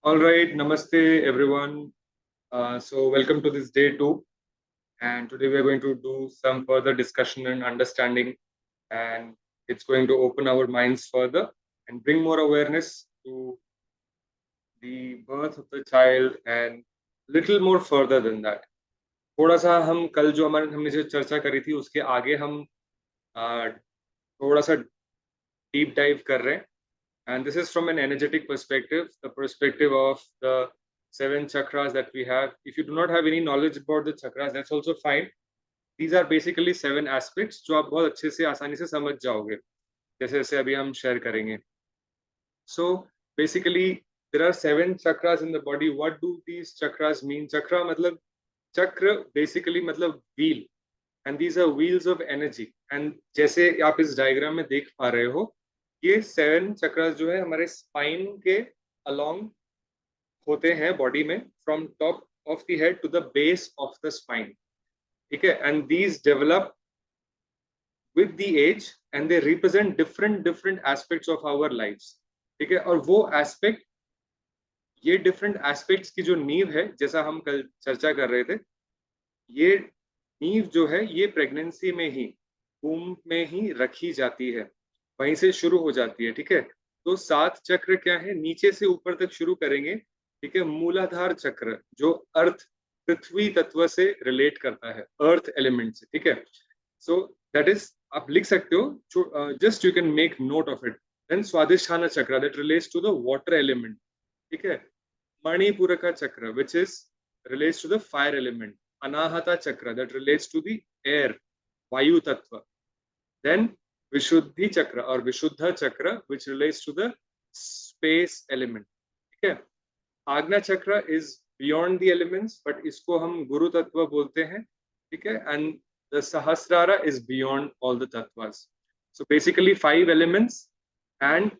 All right, namaste everyone. So welcome to this day two, and today we are going to do some further discussion and understanding, and it's going to open our minds further and bring more awareness to the birth of the child and little more further than that. थोड़ा सा हम कल जो हमने जो चर्चा करी थी उसके आगे हम आ, थोड़ा सा डीप डाइव कर रहे हैं. And this is from an energetic perspective, the perspective of the seven chakras that we have. If you do not have any knowledge about the chakras, that's also fine. These are basically seven aspects जो आप बहुत अच्छे से आसानी से समझ जाओगे जैसे जैसे अभी हम शेयर करेंगे. So basically there are seven chakras in the body. What do these chakras mean? Chakra मतलब चक्र basically मतलब wheel, and these are wheels of energy. And जैसे आप इस डायग्राम में देख पा रहे हो, ये सेवन चक्रास जो है हमारे स्पाइन के अलोंग होते हैं बॉडी में, from top of the head to the base of the spine. ठीक है, and these develop with the age and they represent different different aspects of our lives. ठीक है, और वो एस्पेक्ट, ये डिफरेंट एस्पेक्ट्स की जो नींव है, जैसा हम कल चर्चा कर रहे थे, ये नींव जो है ये प्रेगनेंसी में ही, वूम में ही रखी जाती है, वहीं से शुरू हो जाती है. ठीक है, तो सात चक्र क्या है, नीचे से ऊपर तक शुरू करेंगे. ठीक है, मूलाधार चक्र जो अर्थ, पृथ्वी तत्व से रिलेट करता है, अर्थ एलिमेंट से. ठीक है, सो दैट इज, आप लिख सकते हो, just you can make note of it. Then Swadhishthana chakra that relates to the water element. ठीक है, मणिपुर का chakra which is relates to the fire element. Anahata chakra that relates to the air, vayu tattva. Then Vishuddhi chakra और Vishuddha chakra which relates to the space element. ठीक है, Ajna chakra is beyond the elements, but इसको हम गुरु तत्व बोलते हैं. ठीक है, and the Sahasrara is beyond all the tattvas. So basically 5 elements and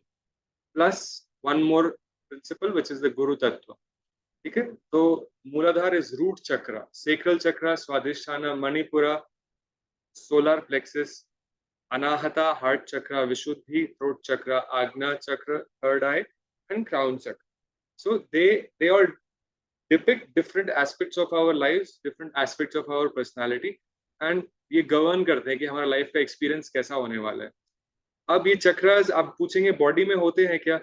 plus one more principle which is the guru tattva. ठीक है, तो मूलाधार इज रूट चक्र, सेक्रल चक्र, स्वादिष्ठान, Manipura, solar plexus, Anahata heart चक्र, विशुद्धि थ्रोट चक्र, आज्ञा चक्र third I, and crown chakra. So they all depict different aspects of our lives, different aspects of our personality, and ये गवर्न करते हैं कि हमारा लाइफ का एक्सपीरियंस कैसा होने वाला है. अब ये चक्रास आप पूछेंगे बॉडी में होते हैं क्या,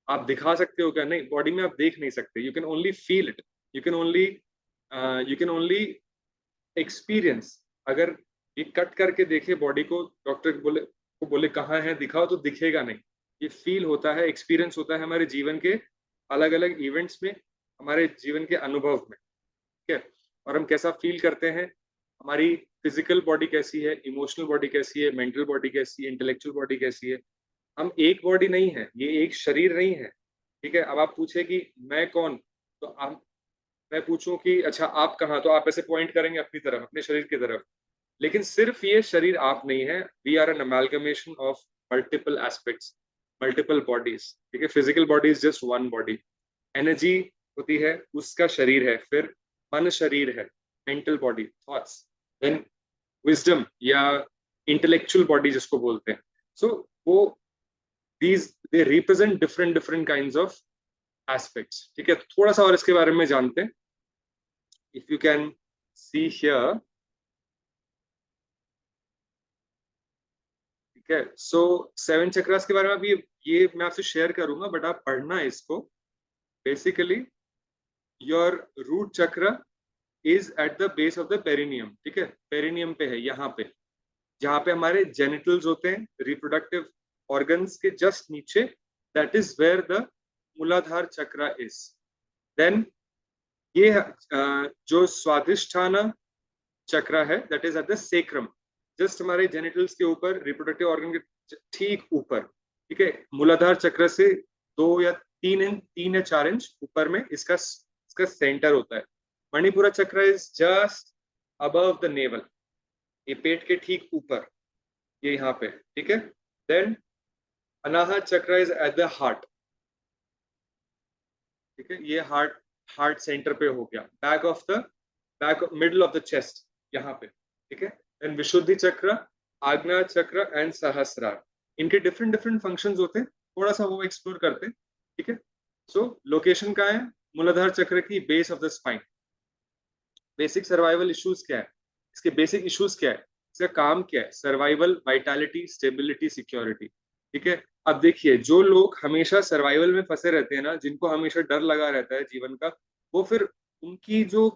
आप दिखा सकते हो क्या? नहीं, बॉडी में आप देख नहीं सकते. You can only feel it, you can only experience. अगर ये कट करके देखे बॉडी को, डॉक्टर बोले कहाँ है दिखाओ, तो दिखेगा नहीं. ये फील होता है, एक्सपीरियंस होता है हमारे जीवन के अलग अलग इवेंट्स में, हमारे जीवन के अनुभव में. ठीक है, और हम कैसा फील करते हैं, हमारी फिजिकल बॉडी कैसी है, इमोशनल बॉडी कैसी है, मेंटल बॉडी कैसी है, इंटेलेक्चुअल बॉडी कैसी है. हम एक बॉडी नहीं है, ये एक शरीर नहीं है. ठीक है, अब आप पूछे कि मैं कौन, तो आप, मैं पूछूं कि अच्छा आप कहाँ, तो आप ऐसे पॉइंट करेंगे अपनी तरफ, अपने शरीर की तरफ. लेकिन सिर्फ ये शरीर आप नहीं है. We are an amalgamation of multiple aspects, multiple bodies. ठीक है, physical body is just one body. Energy होती है, उसका शरीर है. फिर मन शरीर है, mental body, thoughts. Then wisdom या इंटेलेक्चुअल बॉडी जिसको बोलते हैं. सो वो these they represent different kinds of aspects. ठीक है, तो थोड़ा सा और इसके बारे में जानते हैं. If you can see here, ठीक है, so 7 चक्रास के बारे में अभी ये मैं आपसे शेयर करूंगा, बट आप पढ़ना इसको. बेसिकली योर रूट चक्र is at the base of the perineum. ठीक है, पेरिनियम पे है, यहाँ पे जहाँ पे हमारे जेनिटल्स होते हैं, रिप्रोडक्टिव ऑर्गन्स के जस्ट नीचे, दैट इज वेयर द मूलाधार चक्र इज. देन ये जो स्वादिष्ठान चक्र है, that is at the sacrum, just हमारे जेनिटल्स के ऊपर, रिप्रोडक्टिव ऑर्गन के ठीक ऊपर. ठीक है, मूलाधार चक्र से 2 या 3 या 4 इंच ऊपर में इसका सेंटर होता है. मणिपुरा चक्र is just above the naval, ये पेट के ठीक ऊपर, ये यहाँ पे. ठीक है, देन अनाहत चक्र इज एट द हार्ट. ठीक है, ये हार्ट सेंटर पे हो गया, back middle of the chest, यहाँ पे. ठीक है, देन विशुद्धि चक्र, आज्ञा चक्र एंड सहस्रार. इनके डिफरेंट फंक्शंस होते हैं, थोड़ा सा वो एक्सप्लोर करते हैं. ठीक है, सो लोकेशन कहाँ है? मूलाधार चक्र की base of the spine. Basic survival issues क्या है? इसके बेसिक इश्यूज क्या है? इसका काम क्या है? Survival, vitality, stability, security. ठीक है। अब देखिए, जो लोग हमेशा सर्वाइवल में फंसे रहते हैं ना, जिनको हमेशा डर लगा रहता है जीवन का, वो फिर उनकी जो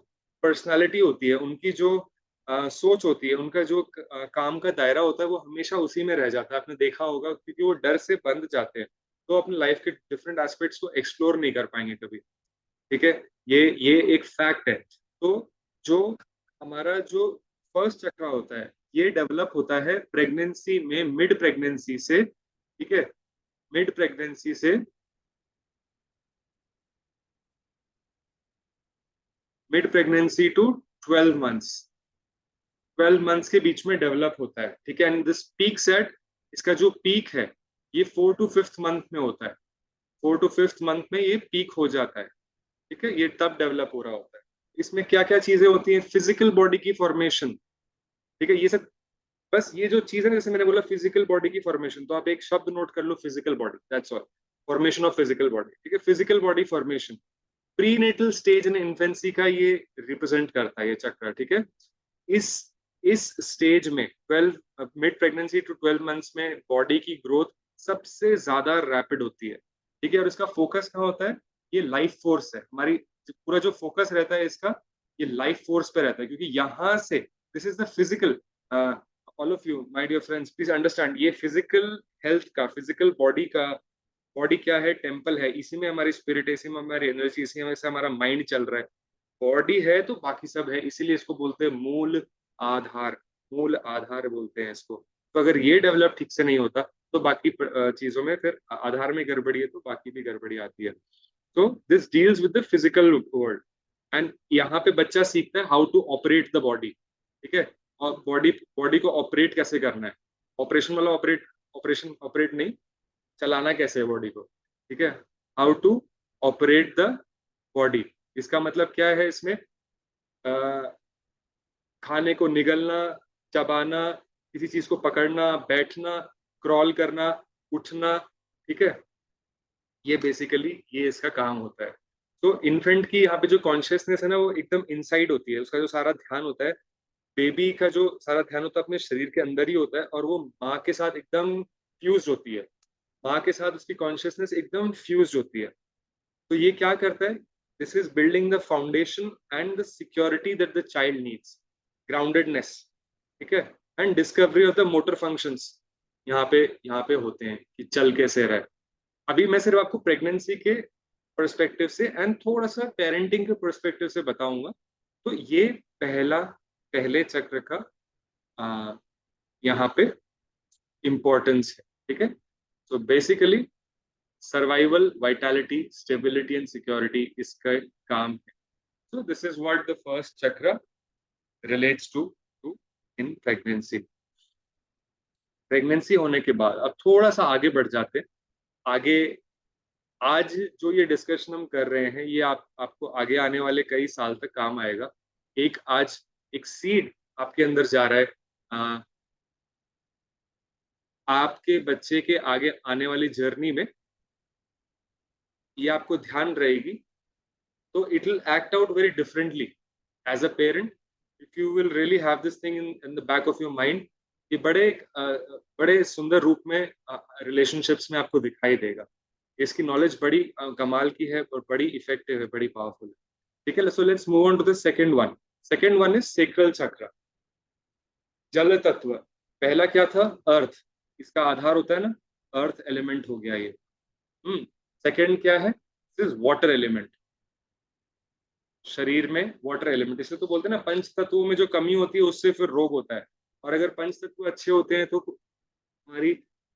पर्सनालिटी होती है, उनकी जो सोच होती है, उनका जो काम का दायरा होता है, वो हमेशा उसी में रह जाता है। आपने देखा होगा, क्योंकि वो डर से बंध जाते हैं, तो अपनी लाइफ के डिफरेंट एस्पेक्ट्स को एक्सप्लोर नहीं कर पाएंगे कभी। ठीक है। ये एक फैक्ट है। तो जो हमारा जो फर्स्ट चक्र होता है, ये डेवलप होता है प्रेगनेंसी में, मिड प्रेगनेंसी से। ठीक है। मिड प्रेगनेंसी से mid pregnancy to 12 months, 12 months के बीच में डेवलप होता है। ठीक है। एंड दिस पीक सेट, इसका जो पीक है, ये 4 to 5 मंथ में होता है। 4 to 5 मंथ में ये पीक हो जाता है। ठीक है। ये तब डेवलप हो रहा होता है। इसमें क्या क्या चीजें होती हैं? फिजिकल बॉडी की फॉर्मेशन। ठीक है। ये सब, बस ये जो चीज है ना, जैसे मैंने बोला फिजिकल बॉडी की फॉर्मेशन, तो आप एक शब्द नोट कर लो, physical body, that's all. Formation of physical body. ठीक है। Physical body formation prenatal stage in infancy का ये रिप्रेजेंट करता है, ये चक्र। ठीक है। इस इस स्टेज में 12, मिड प्रेगनेंसी टू 12 मंथ्स में बॉडी की ग्रोथ सबसे ज्यादा रैपिड होती है। ठीक है। और इसका फोकस कहाँ होता है? ये लाइफ फोर्स है हमारी। पूरा जो फोकस रहता है इसका, ये लाइफ फोर्स पे रहता है, क्योंकि यहाँ से, this is the physical, all of you my dear friends please understand, ये फिजिकल हेल्थ का, फिजिकल बॉडी का, बॉडी क्या है? टेम्पल है। इसी में हमारी स्पिरिट है, इसी में हमारी एनर्जी, इसी में से हमारा माइंड चल रहा है। बॉडी है तो बाकी सब है, इसीलिए इसको बोलते हैं मूल आधार। मूल आधार बोलते हैं इसको। तो अगर ये डेवलप ठीक से नहीं होता, तो बाकी चीजों में फिर आधार में गड़बड़ी है, तो बाकी भी गड़बड़ी आती है। तो this deals with the physical world. And यहाँ पे बच्चा सीखता है how to operate the body. ठीक है। और बॉडी बॉडी को ऑपरेट कैसे करना है। ऑपरेशन वाला ऑपरेट, ऑपरेशन ऑपरेट नहीं, चलाना कैसे है बॉडी को। ठीक है। How to operate the body. इसका मतलब क्या है? इसमें खाने को निगलना, चबाना, किसी चीज को पकड़ना, बैठना, क्रॉल करना, उठना। ठीक है। ये बेसिकली ये इसका काम होता है। तो इन्फेंट की यहाँ पे जो कॉन्शियसनेस है ना, वो एकदम इनसाइड होती है। उसका जो सारा ध्यान होता है, बेबी का जो सारा ध्यान होता है, अपने शरीर के अंदर ही होता है, और वो माँ के साथ एकदम फ्यूज होती है। माँ के साथ उसकी कॉन्शियसनेस एकदम फ्यूज होती है। तो ये क्या करता है? This is building the foundation and the security that the child needs, groundedness. ठीक है। And discovery of the motor functions यहाँ पे होते हैं, कि चल कैसे रहे। अभी मैं सिर्फ आपको प्रेगनेंसी के पर्सपेक्टिव से एंड थोड़ा सा पेरेंटिंग के पर्सपेक्टिव से बताऊंगा। तो ये पहले चक्र का यहाँ पे इम्पोर्टेंस है। ठीक है। तो basically survival, vitality, stability and security इसका काम है। So this is what the first chakra relates to in pregnancy. Pregnancy होने के बाद अब थोड़ा सा आगे बढ़ जाते हैं। आगे आज जो ये डिस्कशन हम कर रहे हैं, ये आपको आगे आने वाले कई साल तक काम आएगा। आज एक सीड आपके अंदर जा रहा है, आपके बच्चे के आगे आने वाली जर्नी में ये आपको ध्यान रहेगी। तो it will act out very differently as a parent, if you will really have this thing in the back of your mind. ये बड़े सुंदर रूप में रिलेशनशिप्स में आपको दिखाई देगा। इसकी नॉलेज बड़ी कमाल की है, और बड़ी इफेक्टिव है, बड़ी पावरफुल है। ठीक है। So let's move on to the second one. Second one is sacral chakra, जल तत्व। पहला क्या था? अर्थ। इसका आधार होता है ना, अर्थ एलिमेंट हो गया ये। सेकंड क्या है? This is water element. शरीर में वाटर एलिमेंट, इसे तो बोलते हैं ना, पंच तत्वों में जो कमी होती है उससे फिर रोग होता है। और अगर पंच तत्व अच्छे होते हैं, तो हमारी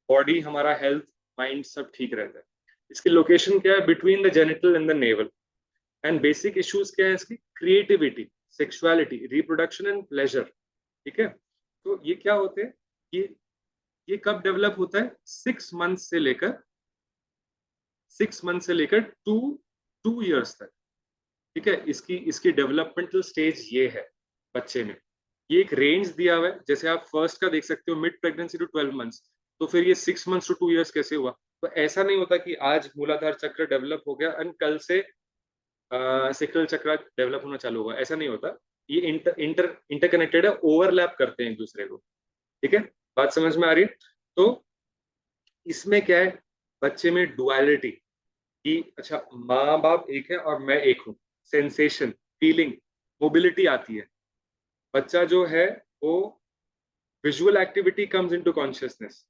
बॉडी, हमारा हेल्थ, माइंड सब ठीक रहता है। इसकी लोकेशन क्या है? Between the genital and the naval. And basic issues क्या है इसकी? Creativity, sexuality, reproduction and pleasure. ठीक है। तो ये क्या होते हैं? ये कब डेवलप होता है? 6 मंथ से लेकर 2 years तक। ठीक है। इसकी इसकी डेवलपमेंटल स्टेज ये है बच्चे में। ये एक रेंज दिया हुआ है, जैसे आप फर्स्ट का देख सकते हो, मिड प्रेगनेंसी टू 12 मंथ्स। तो फिर ये 6 मंथ्स टू 2 years कैसे हुआ? तो ऐसा नहीं होता कि आज मूलाधार चक्र डेवलप हो गया एंड कल से सेक्रल चक्र डेवलप होना चालू होगा, ऐसा नहीं होता। ये इंटरकनेक्टेड है, ओवरलैप करते हैं एक दूसरे को। ठीक है, बात समझ में आ रही है? तो इसमें क्या है, बच्चे में डुअलिटी कि अच्छा माँ बाप एक है और मैं एक हूँ, सेंसेशन, फीलिंग, मोबिलिटी आती है। बच्चा जो है वो visual activity comes into consciousness.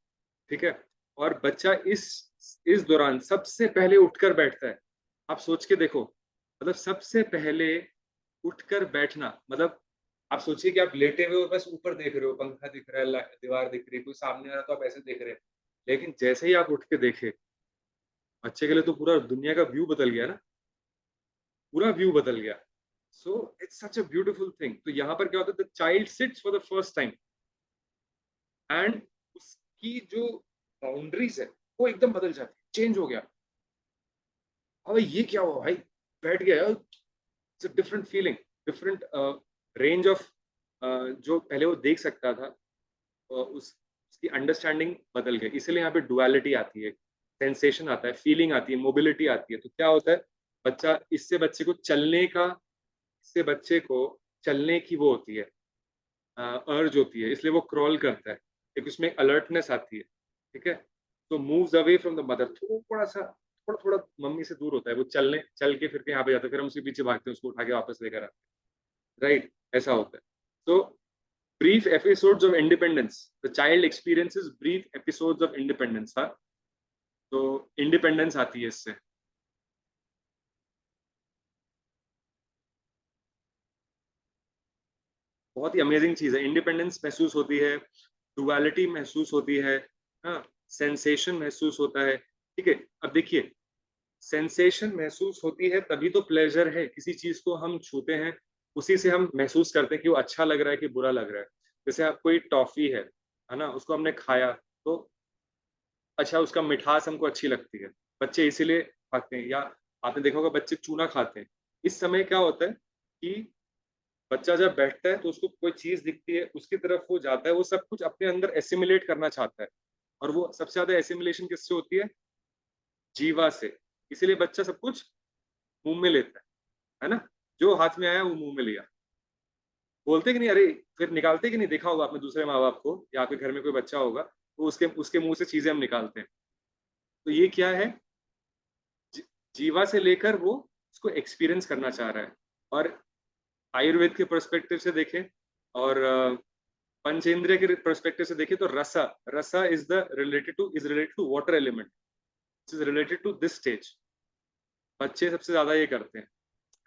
ठीक है, और बच्चा इस दौरान सबसे पहले उठकर बैठता है। आप सोच के देखो, मतलब सबसे पहले उठकर बैठना, मतलब आप सोचिए कि आप लेटे हुए हो, बस ऊपर देख रहे हो, पंखा दिख रहा है, दीवार दिख रही है, कोई सामने आ रहा है तो आप ऐसे देख रहे हैं। लेकिन जैसे ही आप उठ के देखे, बच्चे के लिए तो पूरा दुनिया का व्यू बदल गया ना, पूरा व्यू बदल गया। So it's such a beautiful thing. तो यहाँ पर क्या होता है, the child sits for the first time and उसकी जो बाउंड्रीज है वो एकदम बदल जाती है, चेंज हो गया। अबे ये क्या हुआ भाई, बैठ गया, it's a different feeling, different range of, जो पहले वो देख सकता था, उसकी अंडरस्टैंडिंग बदल गई। इसलिए यहाँ पे डुअलिटी आती है, सेंसेशन आता है, फीलिंग आती है, मोबिलिटी आती है। तो क्या होता है, बच्चा इससे बच्चे को चलने का, इससे बच्चे को चलने की वो होती है, अर्ज होती है, इसलिए वो क्रॉल करता है। एक उसमें अलर्टनेस आती है। ठीक है, तो moves away from the mother, थोड़ा सा, थोड़ा थोड़ा मम्मी से दूर होता है, वो चलने, चल के फिर के यहाँ पे जाता है, फिर हम उसके पीछे भागते हैं, उसको उठा के वापस लेकर आते हैं। राइट, ऐसा होता है। तो brief episodes of independence, the child experiences brief episodes of independence। हाँ, तो इंडिपेंडेंस आती है इससे। बहुत ही अमेजिंग चीज है, इंडिपेंडेंस महसूस होती है, डुअलिटी महसूस होती है, हाँ, सेंसेशन महसूस होता है। ठीक है, अब देखिए, सेंसेशन महसूस होती है तभी तो प्लेजर है। किसी चीज को हम छूते हैं, उसी से हम महसूस करते हैं कि वो अच्छा लग रहा है कि बुरा लग रहा है। जैसे आप, कोई टॉफी है ना, उसको हमने खाया तो अच्छा, उसका मिठास हमको अच्छी लगती है, बच्चे इसीलिए खाते हैं। या आपने देखा होगा बच्चे चूना खाते हैं। इस समय क्या होता है कि बच्चा जब बैठता है तो उसको कोई चीज दिखती है, उसकी तरफ वो जाता है, वो सब कुछ अपने अंदर एसिमिलेट करना चाहता है। और वो सबसे ज्यादा एसिमिलेशन किससे होती है, जीवा से। इसीलिए बच्चा सब कुछ मुंह में लेता है ना, जो हाथ में आया वो मुंह में लिया। बोलते कि नहीं, अरे फिर निकालते कि नहीं, देखा होगा आपने दूसरे माँ बाप को, या आपके घर में कोई बच्चा होगा तो उसके उसके मुंह से चीजें हम निकालते हैं। तो ये क्या है, जीवा से लेकर वो उसको एक्सपीरियंस करना चाह रहा है। और आयुर्वेद के पर्सपेक्टिव से देखें और पंचेंद्रिय के पर्सपेक्टिव से देखें तो rasa, rasa is related to water element, is related to this stage. बच्चे सबसे ज्यादा ये करते हैं।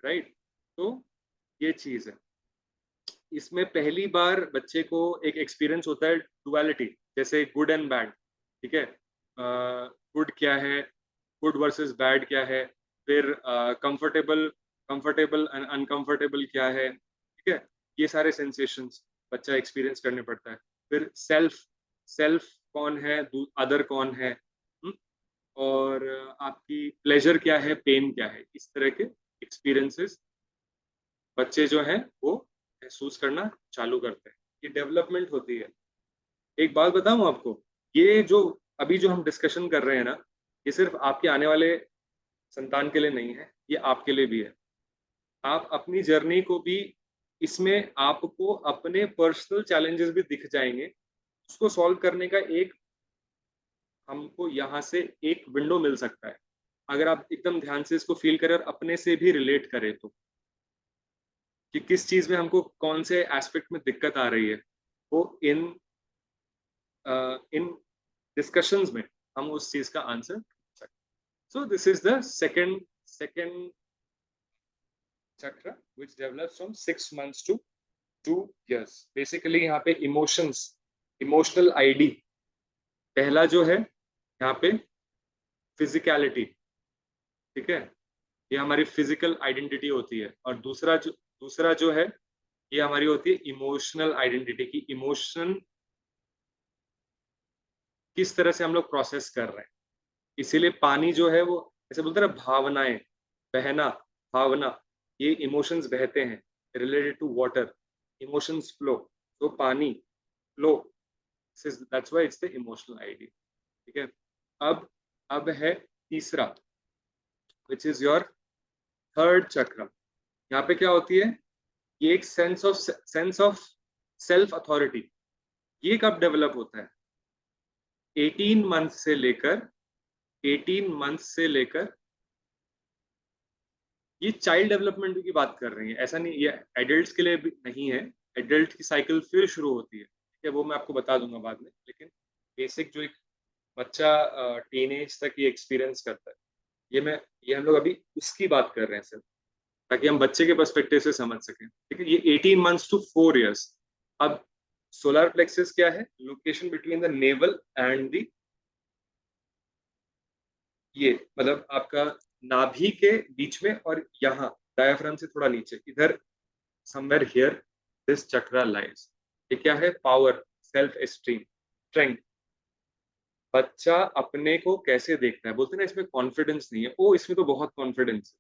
राइट, तो ये चीज है। इसमें पहली बार बच्चे को एक एक्सपीरियंस होता है डुअलिटी, जैसे गुड एंड बैड। ठीक है, गुड क्या है, गुड वर्सेस बैड क्या है, फिर कंफर्टेबल, कंफर्टेबल एंड अनकंफर्टेबल क्या है। ठीक है, ये सारे सेंसेशंस बच्चा एक्सपीरियंस करने पड़ता है। फिर सेल्फ, सेल्फ कौन है, अदर कौन है, और आपकी प्लेजर क्या है, पेन क्या है, इस तरह के एक्सपीरियंसेस बच्चे जो हैं वो महसूस करना चालू करते हैं। ये डेवलपमेंट होती है। एक बात बताऊं आपको, ये जो अभी जो हम डिस्कशन कर रहे हैं ना, ये सिर्फ आपके आने वाले संतान के लिए नहीं है, ये आपके लिए भी है। आप अपनी जर्नी को भी, इसमें आपको अपने पर्सनल चैलेंजेस भी दिख जाएंगे। उसको सॉल्व करने का एक, हमको यहाँ से एक विंडो मिल सकता है, अगर आप एकदम ध्यान से इसको फील करें और अपने से भी रिलेट करें तो, कि किस चीज में हमको कौन से एस्पेक्ट में दिक्कत आ रही है, वो इन डिस्कशंस में हम उस चीज का आंसर सकते। So this is the second chakra which develops from 6 months to 2 years। Basically यहाँ पे इमोशंस, इमोशनल आईडी, पहला जो है यहाँ पे फिजिकलिटी। ठीक है, ये हमारी फिजिकल आइडेंटिटी होती है। और दूसरा जो है, ये हमारी होती है इमोशनल आइडेंटिटी, की इमोशन किस तरह से हम लोग प्रोसेस कर रहे हैं। इसीलिए पानी जो है वो, ऐसे बोलते हैं ना, भावनाएं, बहना, भावना, ये इमोशंस बहते हैं, related to water, emotions flow. तो पानी flow, that's why it's the emotional ID. ठीक है, अब अब है तीसरा, विच इज योर थर्ड चक्र। यहाँ पे क्या होती है, ये एक सेंस ऑफ सेल्फ अथॉरिटी, ये कब डेवलप होता है? 18 मंथ से लेकर 18 मंथ से लेकर, ये चाइल्ड डेवलपमेंट की बात कर रही है, ऐसा नहीं, ये एडल्ट्स के लिए भी नहीं है। एडल्ट की साइकिल फिर शुरू होती है, ठीक है, वो मैं आपको बता दूंगा बाद में। लेकिन बेसिक जो एक बच्चा टीनेज तक ये एक्सपीरियंस करता है, ये हम लोग अभी उसकी बात कर रहे हैं सिर्फ, ताकि हम बच्चे के पर्सपेक्टिव से समझ सकें। ठीक है, ये 18 मंथ्स टू 4 इयर्स। अब सोलर प्लेक्सस क्या है? Location between the naval and the, ये मतलब आपका नाभि के बीच में, और यहाँ डायाफ्राम से थोड़ा नीचे इधर, somewhere here this chakra lies. ये क्या है? Power, self esteem, strength. बच्चा अपने को कैसे देखता है, बोलते हैं ना इसमें कॉन्फिडेंस नहीं है, ओ इसमें तो बहुत कॉन्फिडेंस है।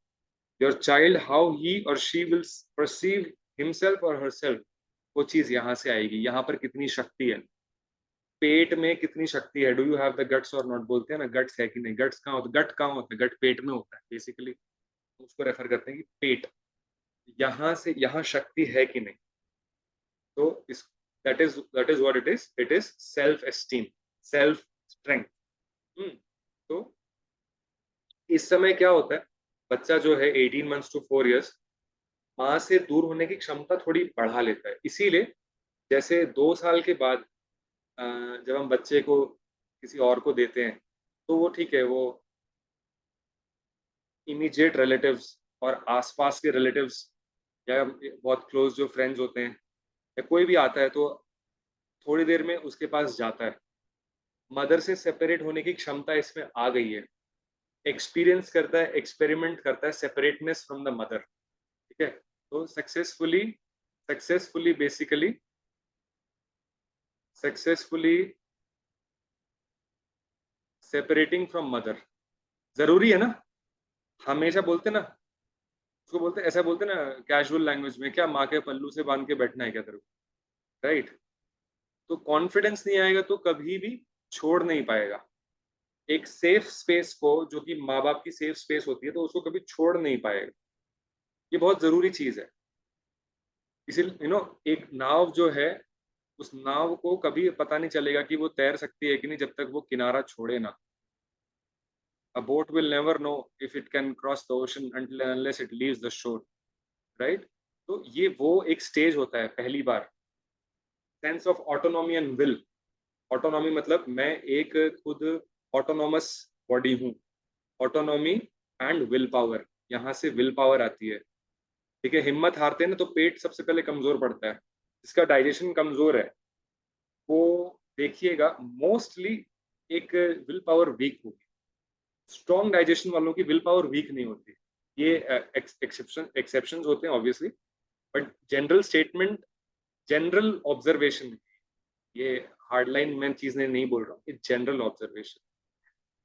योर चाइल्ड, हाउ ही और शी विल परसीव हिमसेल्फ और हरसेल्फ, वो चीज यहाँ से आएगी। यहाँ पर कितनी शक्ति है, पेट में कितनी शक्ति है, do you have the guts और नॉट, बोलते हैं ना गट्स है कि नहीं। गट्स कहाँ होता है? गट कहाँ होता है? गट पेट में होता है बेसिकली, उसको रेफर करते हैं कि पेट, यहाँ से यहाँ शक्ति है कि नहीं। तो इस, that is what it is self esteem, self strength. तो इस समय क्या होता है, बच्चा जो है 18 मंथ्स टू 4 इयर्स माँ से दूर होने की क्षमता थोड़ी बढ़ा लेता है। इसीलिए जैसे 2 साल के बाद जब हम बच्चे को किसी और को देते हैं, तो वो ठीक है, वो इमीडिएट रिलेटिव्स और आसपास के रिलेटिव्स या बहुत क्लोज जो फ्रेंड्स होते हैं या कोई भी आता है, तो थोड़ी देर में उसके पास जाता है। मदर से सेपरेट होने की क्षमता इसमें आ गई है, एक्सपीरियंस करता है, एक्सपेरिमेंट करता है सेपरेटनेस फ्रॉम द मदर। ठीक है, तो successfully basically successfully separating from mother. जरूरी है ना, हमेशा बोलते ना, उसको बोलते, ऐसा बोलते ना कैजुअल लैंग्वेज में, क्या माँ के पल्लू से बांध के बैठना है क्या तेरे को, राइट? तो कॉन्फिडेंस नहीं आएगा तो कभी भी छोड़ नहीं पाएगा। एक सेफ स्पेस को, जो कि माँ बाप की सेफ स्पेस होती है, तो उसको कभी छोड़ नहीं पाएगा। ये बहुत जरूरी चीज है। इसीलिए एक नाव जो है, उस नाव को कभी पता नहीं चलेगा कि वो तैर सकती है कि नहीं जब तक वो किनारा छोड़े ना। A boat will never know if it can cross the ocean until and unless it leaves the shore, right? तो ये वो एक स्टेज होता है पहली बार, sense of autonomy and will. Autonomy मतलब मैं एक खुद ऑटोनॉमस बॉडी हूँ, ऑटोनॉमी एंड विल पावर, यहाँ से विल पावर आती है। ठीक है, हिम्मत हारते हैं ना तो पेट सबसे पहले कमजोर पड़ता है, जिसका डाइजेशन कमजोर है वो देखिएगा मोस्टली एक विल पावर वीक होगी। स्ट्रॉन्ग डाइजेशन वालों की विल पावर वीक नहीं होती। ये एक्सेप्शंस होते हैं obviously, but general statement, general observation, ये हार्डलाइन मैं चीज नहीं बोल रहा हूँ, ये जनरल ऑब्जर्वेशन।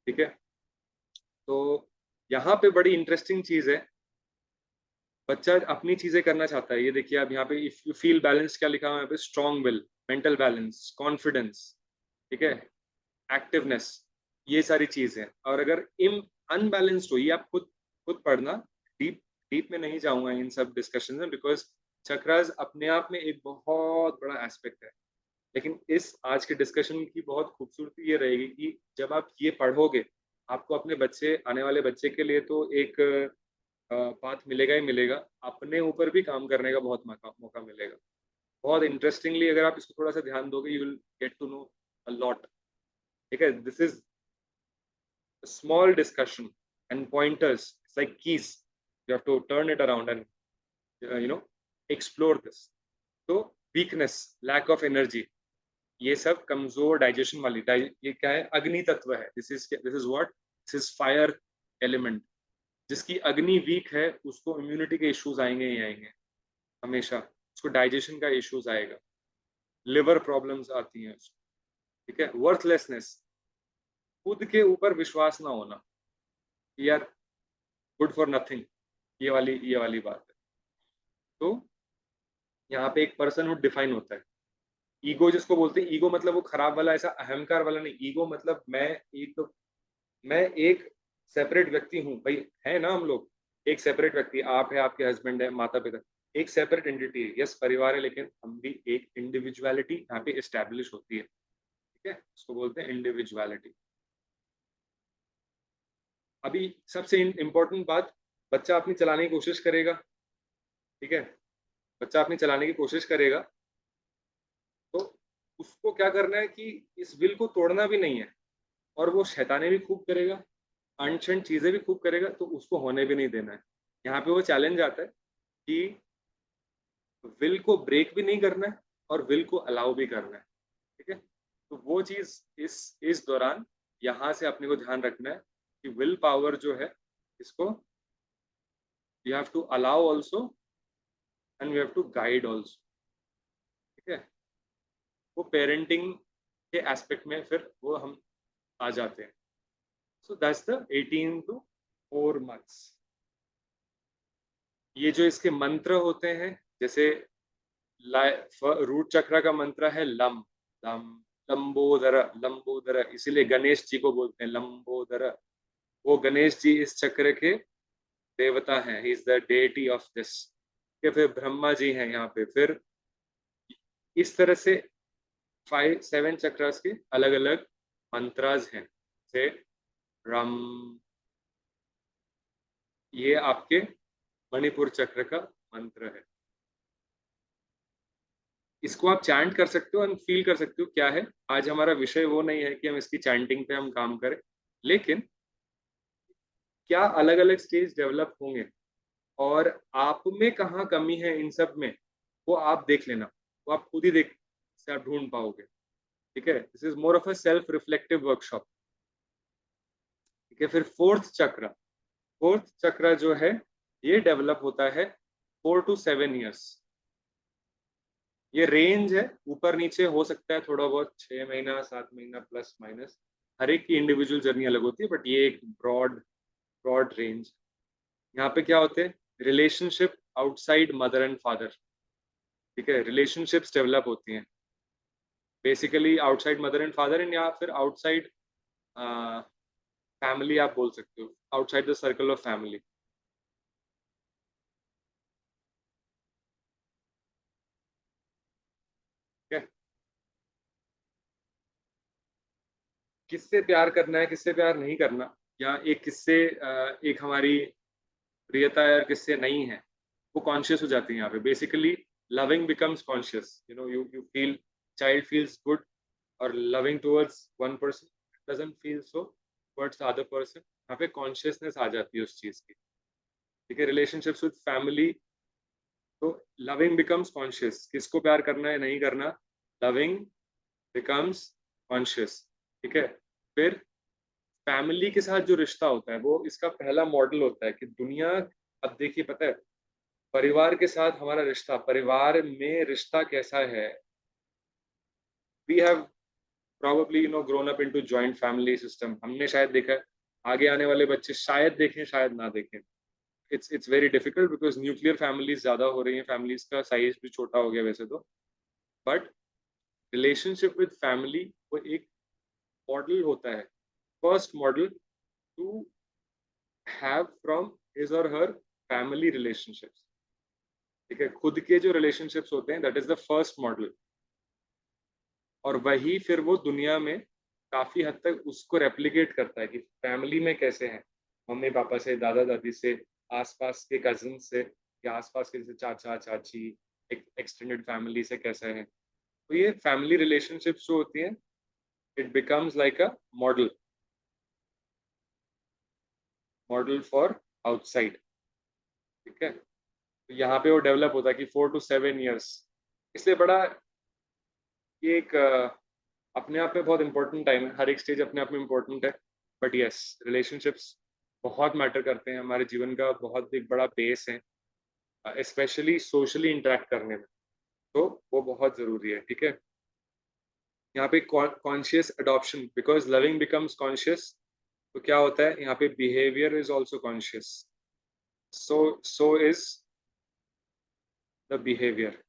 ठीक है, तो यहाँ पे बड़ी इंटरेस्टिंग चीज है, बच्चा अपनी चीजें करना चाहता है। ये देखिए आप यहाँ पे, इफ यू फील बैलेंस, क्या लिखा हुआ है यहाँ पे? Strong will, mental balance, confidence, ठीक है, एक्टिवनेस, ये सारी चीजें। और अगर इम अनबैलेंस्ड हो, ये आप खुद पढ़ना, डीप डीप में नहीं जाऊंगा इन सब डिस्कशन में, बिकॉज चक्रास अपने आप में एक बहुत बड़ा एस्पेक्ट है। लेकिन इस आज के डिस्कशन की बहुत खूबसूरती ये रहेगी कि जब आप ये पढ़ोगे, आपको अपने बच्चे, आने वाले बच्चे के लिए तो एक पाथ मिलेगा ही मिलेगा, अपने ऊपर भी काम करने का बहुत मौका मिलेगा। बहुत इंटरेस्टिंगली अगर आप इसको थोड़ा सा ध्यान दोगे, you will get to know a lot. ठीक है, this is small discussion and pointers. It's like keys, you have to turn it around and explore this. तो वीकनेस, लैक ऑफ एनर्जी, ये सब कमजोर डाइजेशन वाली ये क्या है? अग्नि तत्व है। This is what, this is fire element. जिसकी अग्नि वीक है उसको इम्यूनिटी के इश्यूज आएंगे ही आएंगे हमेशा, उसको डाइजेशन का इश्यूज आएगा, लिवर प्रॉब्लम्स आती हैं उसको। ठीक है, वर्थलेसनेस, खुद के ऊपर विश्वास ना होना, यार गुड फॉर नथिंग, ये वाली बात है। तो यहाँ पे एक पर्सनहुड डिफाइन होता है। ईगो जिसको बोलते हैं, ईगो मतलब वो खराब वाला, ऐसा अहंकार वाला नहीं। ईगो मतलब मैं एक मैं एक सेपरेट व्यक्ति हूँ भाई, है ना हम लोग एक सेपरेट व्यक्ति, आप है, आपके हस्बैंड है, माता पिता, एक सेपरेट एंटिटी है, यस परिवार है, लेकिन हम भी एक इंडिविजुअलिटी यहाँ पे एस्टेब्लिश होती है, ठीक है, उसको बोलते हैं इंडिविजुअलिटी। अभी सबसे इम्पोर्टेंट बात, बच्चा अपनी चलाने की कोशिश करेगा, ठीक है, बच्चा अपनी चलाने की कोशिश करेगा, तो उसको क्या करना है कि इस विल को तोड़ना भी नहीं है, और वो शैतानी भी खूब करेगा, अनशंट चीजें भी खूब करेगा, तो उसको होने भी नहीं देना है। यहाँ पे वो चैलेंज आता है कि विल को ब्रेक भी नहीं करना है और विल को अलाउ भी करना है, ठीक है। तो वो चीज इस दौरान यहाँ से अपने को ध्यान रखना है कि विल पावर जो है, इसको you have to allow also and you have to guide also, ठीक है। वो पेरेंटिंग के एस्पेक्ट में फिर वो हम आ जाते हैं। So that's the 18 to 4 months। ये जो इसके मंत्र होते हैं, जैसे रूट चक्र का मंत्र है लम, लम, लंबोदर, लंबोदर, इसीलिए गणेश जी को बोलते हैं लंबोदर। वो गणेश जी इस चक्र के देवता हैं, he is the deity of this. फिर ब्रह्मा जी हैं यहाँ पे। फिर इस तरह से 5 7 चक्रास के अलग अलग मंत्रास हैं, से रम, ये आपके मणिपुर चक्र का मंत्र है। इसको आप चैंट कर सकते हो एंड फील कर सकते हो क्या है। आज हमारा विषय वो नहीं है कि हम इसकी चैंटिंग पे हम काम करें, लेकिन क्या अलग अलग स्टेज डेवलप होंगे और आप में कहाँ कमी है इन सब में, वो आप देख लेना, वो आप खुद ही देख से आप ढूंढ पाओगे, ठीक है। This is more of a self reflective workshop, ठीक है। फिर फोर्थ चक्र जो है, ये डेवलप होता है 4 to 7 years। ये रेंज है, ऊपर नीचे हो सकता है थोड़ा बहुत, 6 महीना 7 महीना प्लस माइनस, हर एक की इंडिविजुअल जर्नी अलग होती है, बट ये एक ब्रॉड ब्रॉड रेंज। यहाँ पे क्या होते हैं, relationship outside mother and father, ठीक है, रिलेशनशिप्स डेवलप होती हैं basically outside mother and father and, या फिर आउटसाइड फैमिली आप बोल सकते हो, outside the circle of family, ठीक है। किससे प्यार करना है, किससे प्यार नहीं करना, या एक किससे एक हमारी प्रियता है और किससे नहीं है, वो कॉन्शियस हो जाती है यहाँ पे। Basically loving becomes conscious, you know, you feel, child feels good और loving towards one person, doesn't feel so towards the other person. यहाँ पे कॉन्शियसनेस आ जाती है उस चीज की, ठीक है। रिलेशनशिप्स विद फैमिली, तो लविंग बिकम्स कॉन्शियस, किसको प्यार करना है नहीं करना, लविंग बिकम्स कॉन्शियस, ठीक है। फिर फैमिली के साथ जो रिश्ता होता है, वो इसका पहला मॉडल होता है कि दुनिया, अब देखिए पता है, परिवार के साथ हमारा रिश्ता, परिवार में रिश्ता कैसा है। We have probably grown up into joint family system, हमने शायद देखा है, आगे आने वाले बच्चे शायद देखें शायद ना देखें। It's very difficult because nuclear families ज्यादा हो रही हैं, फैमिलीज का साइज भी छोटा हो गया वैसे तो, बट रिलेशनशिप विद फैमिली वो एक मॉडल होता है, first model to have from his or her family relationships, ठीक है। खुद के जो रिलेशनशिप्स होते हैं, that is the first model, और वही फिर वो दुनिया में काफी हद तक उसको रेप्लिकेट करता है कि फैमिली में कैसे हैं, मम्मी पापा से, दादा दादी से, आसपास के कजिन से, या आसपास के जैसे चाचा चाची, एक एक्सटेंडेड फैमिली से कैसे हैं। तो ये फैमिली रिलेशनशिप्स जो होती हैं, it becomes like a model, model for outside, ठीक है। तो यहाँ पे वो डेवलप होता है कि 4 to 7 years, इसलिए बड़ा ये एक अपने आप में बहुत इंपॉर्टेंट टाइम है, हर एक स्टेज अपने आप में इंपॉर्टेंट है, बट यस, रिलेशनशिप्स बहुत मैटर करते हैं, हमारे जीवन का बहुत एक बड़ा बेस है, स्पेशली सोशली इंटरेक्ट करने में, तो वो बहुत जरूरी है, ठीक है। यहाँ पे conscious adoption, because loving becomes conscious, तो क्या होता है यहाँ पे, behaviour is also conscious, so is the behaviour,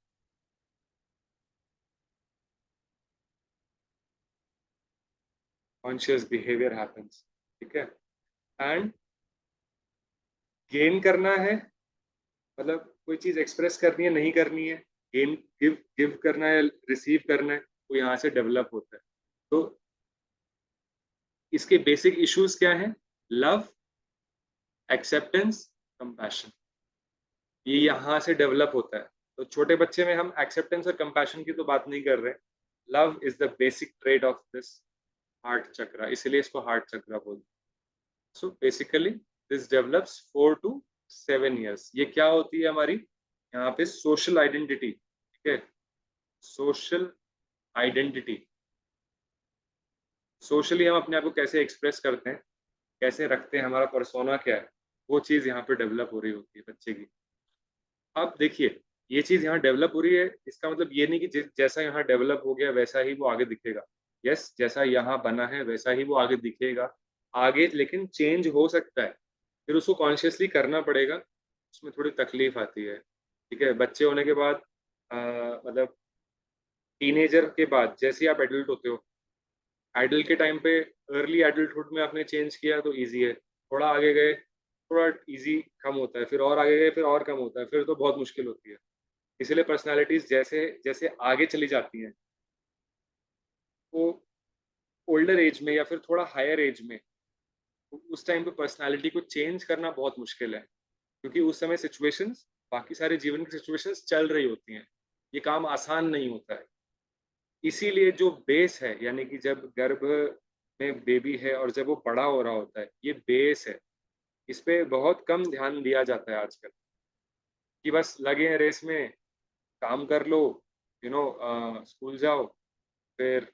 conscious behaviour happens. ठीक है। एंड गेन करना है, मतलब कोई चीज एक्सप्रेस करनी है, नहीं करनी है, गेन गिव गिव करना है, रिसीव करना है, वो यहाँ से डेवलप होता है। तो इसके बेसिक इश्यूज क्या है? लव, एक्सेप्टेंस, कंपैशन, ये यहाँ से डेवलप होता है। तो छोटे बच्चे में हम एक्सेप्टेंस और कंपैशन की तो बात नहीं कर रहे। Love is the basic trade of this heart chakra, इसलिए इसको हार्ट चक्रा बोलते हैं। So basically this develops 4 to 7 years। ये क्या होती है हमारी यहाँ पे? Social identity. ठीक है, सोशल आइडेंटिटी। सोशली हम अपने आप को कैसे एक्सप्रेस करते हैं, कैसे रखते हैं, हमारा पर्सोना क्या है, वो चीज यहाँ पे डेवलप हो रही होती है बच्चे की। अब देखिए, ये चीज यहाँ डेवलप हो रही है, इसका मतलब ये नहीं कि जैसा यहाँ डेवलप हो गया वैसा ही वो आगे दिखेगा। यस, जैसा यहाँ बना है वैसा ही वो आगे दिखेगा आगे, लेकिन चेंज हो सकता है। फिर उसको कॉन्शियसली करना पड़ेगा, उसमें थोड़ी तकलीफ आती है। ठीक है, बच्चे होने के बाद मतलब टीनेजर के बाद जैसे ही आप एडल्ट होते हो, एडल्ट के टाइम पे अर्ली एडल्टहुड में आपने चेंज किया तो इजी है, थोड़ा आगे गए थोड़ा इजी कम होता है, फिर और आगे गए फिर और कम होता है, फिर तो बहुत मुश्किल होती है। इसलिए पर्सनालिटीज जैसे जैसे आगे चली जाती हैं, वो ओल्डर एज में या फिर थोड़ा हायर एज में, उस टाइम पे पर्सनालिटी को चेंज करना बहुत मुश्किल है, क्योंकि उस समय सिचुएशंस, बाकी सारे जीवन की सिचुएशंस चल रही होती हैं, ये काम आसान नहीं होता है। इसीलिए जो बेस है, यानी कि जब गर्भ में बेबी है और जब वो बड़ा हो रहा होता है, ये बेस है, इस पे बहुत कम ध्यान दिया जाता है आजकल, कि बस लगे हैं रेस में, काम कर लो, स्कूल जाओ, फिर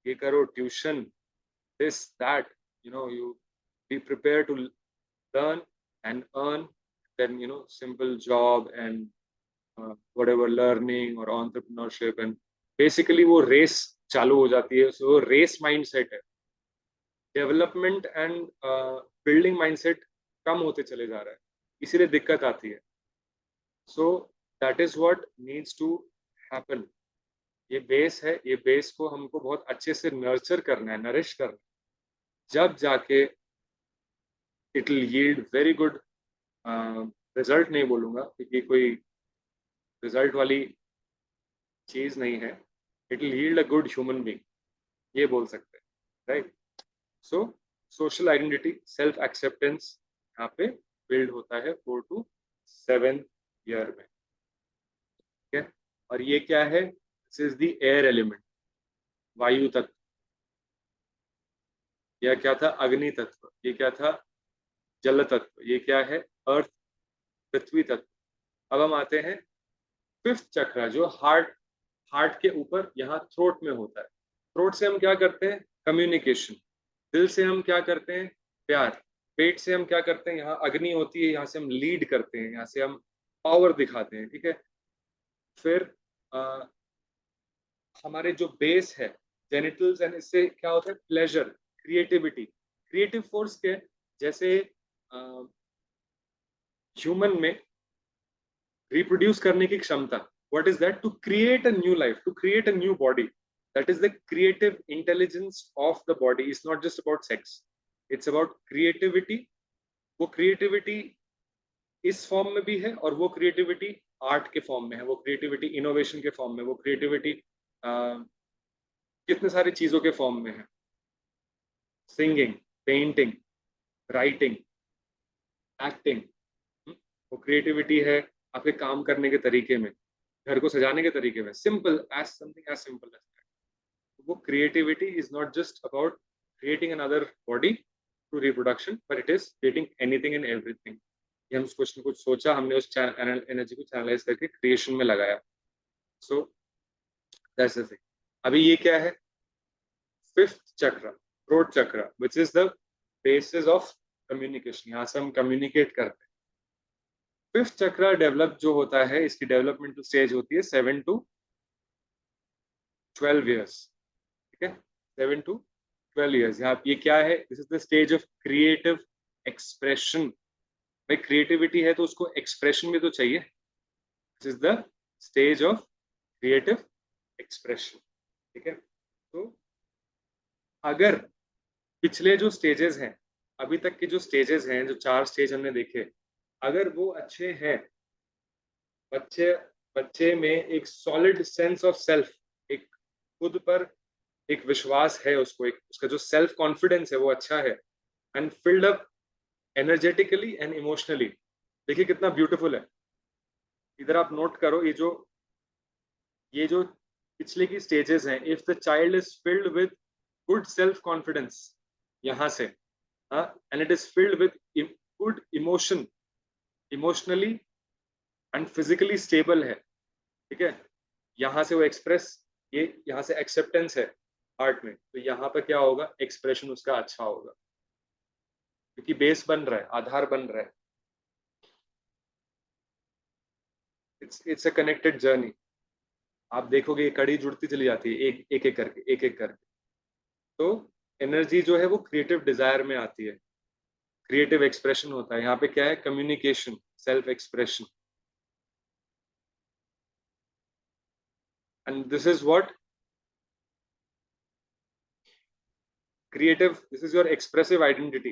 ये करो tuition, this that, you be prepare to learn and earn, then simple job and whatever learning or entrepreneurship, and basically वो रेस चालू हो जाती है। सो रेस माइंडसेट है, डेवलपमेंट एंड बिल्डिंग माइंडसेट कम होते चले जा रहा है, इसीलिए दिक्कत आती है। So that is what needs to happen. ये बेस है, ये बेस को हमको बहुत अच्छे से नर्चर करना है, नरिश करना है, जब जाके it will yield very good result. नहीं बोलूंगा क्योंकि कोई रिजल्ट वाली चीज नहीं है, it will yield a good human being, ये बोल सकते हैं, राइट। सो सोशल आइडेंटिटी, सेल्फ एक्सेप्टेंस यहाँ पे बिल्ड होता है 4 to 7 ईयर में। ठीक है, और ये क्या है? This is the air element, वायु तत्व। यह क्या था? अग्नि तत्व। ये क्या था? जल तत्व। ये क्या है? अर्थ, पृथ्वी तत्व। अब हम आते हैं फिफ्थ चक्र, जो हार्ट, हार्ट के ऊपर यहाँ थ्रोट में होता है। थ्रोट से हम क्या करते हैं? कम्युनिकेशन। दिल से हम क्या करते हैं? प्यार। पेट से हम क्या करते हैं? यहाँ अग्नि होती है, यहाँ से हम लीड करते हैं, यहाँ से हम पावर दिखाते हैं। ठीक है, फिर हमारे जो बेस है जेनिटल्स, एंड इससे क्या होता है? प्लेजर, क्रिएटिविटी, क्रिएटिव फोर्स के, जैसे ह्यूमन में रिप्रोड्यूस करने की क्षमता, what is that? To create a new life, to create a new body, that is the creative intelligence of the body. It's not just about sex, it's about creativity. वो creativity इस form में भी है, और वो creativity art के form में है, वो क्रिएटिविटी इनोवेशन के फॉर्म में, वो क्रिएटिविटी कितने सारी चीजों के फॉर्म में है। सिंगिंग, पेंटिंग, राइटिंग, एक्टिंग, वो क्रिएटिविटी है आपके काम करने के तरीके में, घर को सजाने के तरीके में, simple as something as simple as that. वो creativity is not just about creating another body to reproduction, but it is creating anything and everything. हम कुछ न कुछ सोचा, हमने उस एनर्जी को चैनलाइज करके क्रिएशन में लगाया। So that's the thing. अभी ये क्या है? फिफ्थ चक्र, थ्रोट चक्र, which is the basis of communication. यहाँ से हम कम्युनिकेट करते हैं। फिफ्थ चक्र डेवलप जो होता है, इसकी डेवलपमेंटल स्टेज होती है 7 to 12 years। ठीक है, 7 to 12 years। यहाँ ये क्या है? This is the stage of creative expression. भाई क्रिएटिविटी है तो उसको एक्सप्रेशन भी तो चाहिए। This is the stage of creative expression. ठीक है, तो अगर पिछले जो स्टेजेस हैं, अभी तक के जो स्टेजेस हैं, जो 4 स्टेज हमने देखे, अगर वो अच्छे हैं, बच्चे बच्चे में एक सॉलिड सेंस ऑफ सेल्फ, एक खुद पर एक विश्वास है, उसको एक उसका जो सेल्फ कॉन्फिडेंस है वो अच्छा है, and filled up energetically and emotionally. देखिए कितना ब्यूटीफुल है। इधर आप नोट करो, ये जो पिछले की स्टेजेस हैं, if the child is filled with good self confidence, यहाँ से, हाँ, and it is filled with good emotion, emotionally and physically stable है, ठीक है, यहाँ से वो एक्सप्रेस, ये यहाँ से एक्सेप्टेंस है आर्ट में, तो यहाँ पर क्या होगा, एक्सप्रेशन उसका अच्छा होगा, क्योंकि बेस बन रहा है, आधार बन रहा है। It's a connected journey. आप देखोगे ये कड़ी जुड़ती चली जाती है, एक एक करके, एक एक करके। तो एनर्जी जो है वो क्रिएटिव डिजायर में आती है, क्रिएटिव एक्सप्रेशन होता है। यहाँ पे क्या है, communication, self expression, and this is what creative, this is your expressive identity,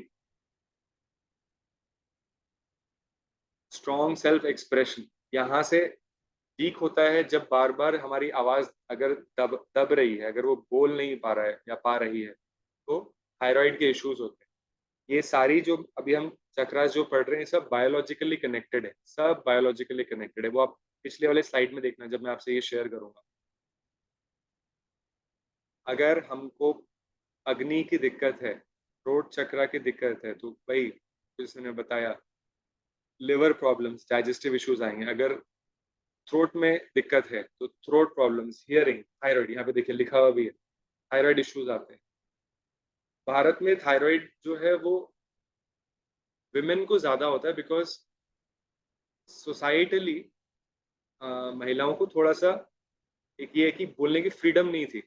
strong self expression। यहाँ से वीक होता है जब बार बार हमारी आवाज अगर दब दब रही है, अगर वो बोल नहीं पा रहा है या पा रही है, तो थायराइड के इश्यूज होते हैं। ये सारी जो अभी हम चक्रास जो पढ़ रहे हैं, सब बायोलॉजिकली कनेक्टेड है, सब बायोलॉजिकली कनेक्टेड है। वो आप पिछले वाले स्लाइड में देखना जब मैं आपसे ये शेयर करूंगा। अगर हमको अग्नि की दिक्कत है, थ्रोट चक्रा की दिक्कत है, तो भाई जैसे मैंने बताया, लिवर प्रॉब्लम्स, डाइजेस्टिव इश्यूज आएंगे। अगर थ्रोट में दिक्कत है तो थ्रोट प्रॉब्लम्स, हियरिंग, थायराइड, यहाँ पे देखिए लिखा हुआ भी है, थायराइड इश्यूज आते हैं। भारत में थायराइड जो है वो विमेन को ज्यादा होता है, बिकॉज सोसाइटली महिलाओं को थोड़ा सा एक ये है कि बोलने की फ्रीडम नहीं थी,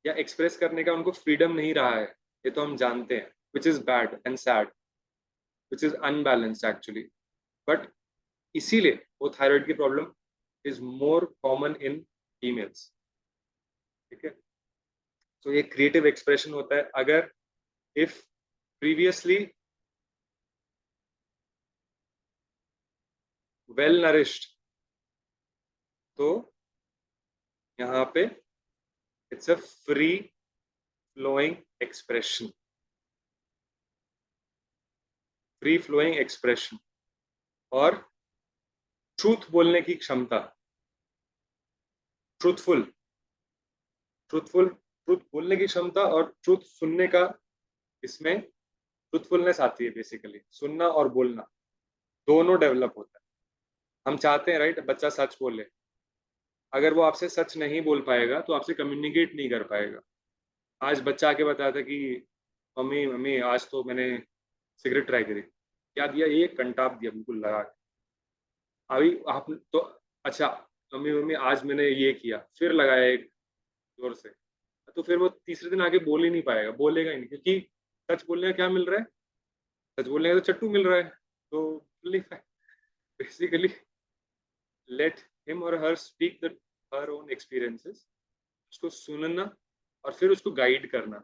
या एक्सप्रेस करने का उनको फ्रीडम नहीं रहा है, ये तो हम जानते हैं, which is bad and sad, which is unbalanced actually. But इसीलिए वो थायराइड की problem is more common in females, ठीक है। तो ये क्रिएटिव एक्सप्रेशन होता है। अगर इफ प्रीवियसली वेल नरिश्ड, तो यहाँ पे it's a free flowing expression, free flowing expression, और ट्रूथ बोलने की क्षमता, ट्रूथफुल, ट्रूथफुल, ट्रूथ बोलने की क्षमता और ट्रूथ सुनने का, इसमें ट्रूथफुलनेस आती है। बेसिकली सुनना और बोलना दोनों डेवलप होता है। हम चाहते हैं राइट, बच्चा सच बोले। अगर वो आपसे सच नहीं बोल पाएगा तो आपसे कम्युनिकेट नहीं कर पाएगा। आज बच्चा आके बताया था कि मम्मी मम्मी आज तो मैंने सिगरेट ट्राई करी, क्या दिया, ये कंटाप दिया बिल्कुल लगा के। अभी आप तो, अच्छा मम्मी मम्मी आज मैंने ये किया, फिर लगाया एक जोर से, तो फिर वो तीसरे दिन आगे बोल ही नहीं पाएगा, बोलेगा ही नहीं, क्योंकि सच बोलने का क्या मिल रहा है, सच बोलने का तो चट्टू मिल रहा है। तो बेसिकली लेट हिम और हर speak the her own experiences, उसको सुनना और फिर उसको गाइड करना,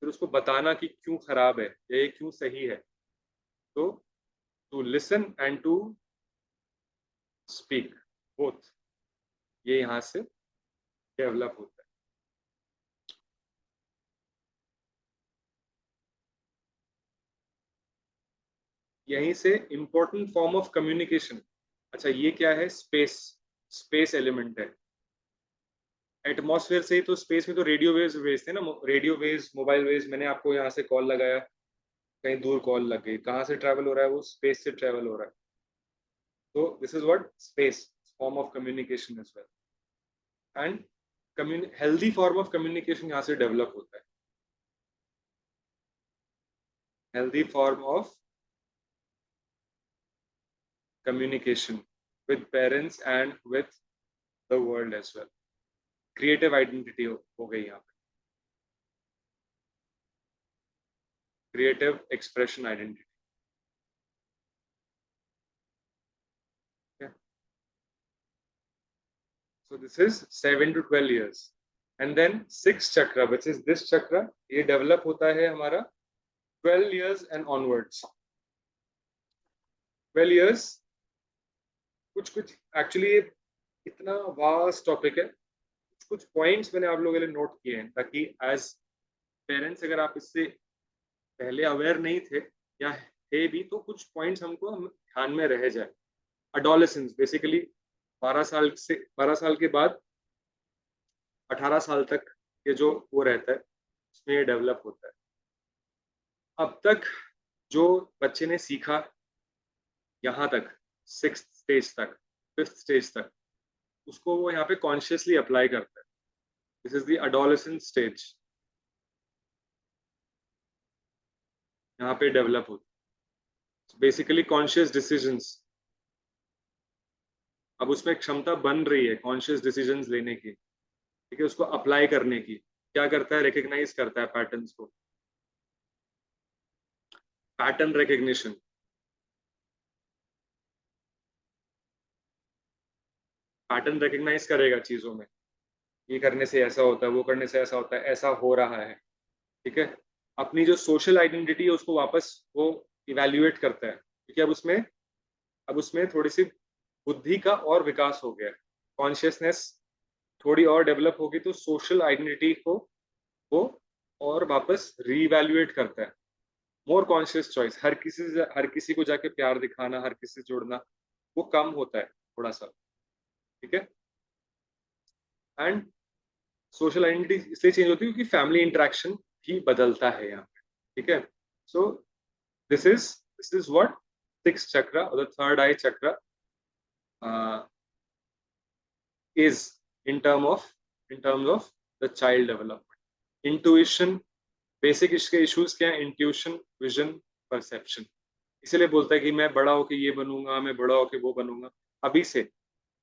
फिर उसको बताना कि क्यों खराब है या ये क्यों सही है। तो to listen and to speak, both, ये यहाँ से डेवलप होता है। यहीं से इंपॉर्टेंट फॉर्म ऑफ कम्युनिकेशन। अच्छा ये क्या है, स्पेस, स्पेस एलिमेंट है। एटमॉस्फेयर से ही तो, स्पेस में तो रेडियो वेव्स भेजते हैं ना, रेडियो वेव्स, मोबाइल वेव्स। मैंने आपको यहाँ से कॉल लगाया, कहीं दूर कॉल लग गई, कहाँ से ट्रैवल हो रहा है, वो स्पेस से ट्रैवल हो रहा है। तो this is what space, form of communication as well. And healthy form of communication यहाँ से डेवलप होता है, healthy form of communication with parents and with the world as well। Creative identity हो गई यहाँ पे, creative expression identity. So this is 7 to 12 years, and then 6th chakra, which is this chakra, ये develop होता है हमारा 12 years and onwards. 12 years कुछ actually इतना वास्ट टॉपिक है, कुछ पॉइंट्स मैंने आप लोगों के लिए नोट किए हैं ताकि एज पेरेंट्स अगर आप इससे पहले अवेयर नहीं थे या थे भी तो कुछ पॉइंट्स हमको ध्यान में रह जाए। अडोलेसेंस बेसिकली 12 साल के बाद 18 साल तक ये जो वो रहता है उसमें ये डेवलप होता है। अब तक जो बच्चे ने सीखा यहाँ तक 6th स्टेज तक 5th स्टेज तक उसको वो यहाँ पे कॉन्शियसली अप्लाई करता है। This is the adolescent stage, यहाँ पे डेवलप होता है बेसिकली कॉन्शियस डिसीजंस। अब उसमें क्षमता बन रही है कॉन्शियस डिसीजंस लेने की, ठीक है, उसको अप्लाई करने की। क्या करता है? रिकग्नाइज करता है पैटर्न्स को, पैटर्न रिकग्निशन। पैटर्न रिकग्नाइज करेगा चीजों में, ये करने से ऐसा होता है, वो करने से ऐसा होता है, ऐसा हो रहा है, ठीक है। अपनी जो सोशल आइडेंटिटी है उसको वापस वो इवेल्युएट करता है, क्योंकि अब उसमें थोड़ी सी बुद्धि का और विकास हो गया, कॉन्शियसनेस थोड़ी और डेवलप होगी तो सोशल आइडेंटिटी को वो और वापस रीवैल्यूएट करता है। मोर कॉन्शियस चॉइस, हर किसी को जाके प्यार दिखाना, हर किसी से जुड़ना वो कम होता है थोड़ा सा, ठीक है। एंड सोशल आइडेंटिटी इसलिए चेंज होती है क्योंकि फैमिली इंटरेक्शन भी बदलता है यहाँ पे, ठीक है। सो दिस इज व्हाट सिक्स चक्र और द थर्ड आई चक्र is in terms of the child development. Intuition, basic इसके इश्यूज क्या है? Intuition, vision, perception. इसीलिए बोलता है कि मैं बड़ा होके ये बनूंगा, मैं बड़ा होके वो बनूंगा। अभी से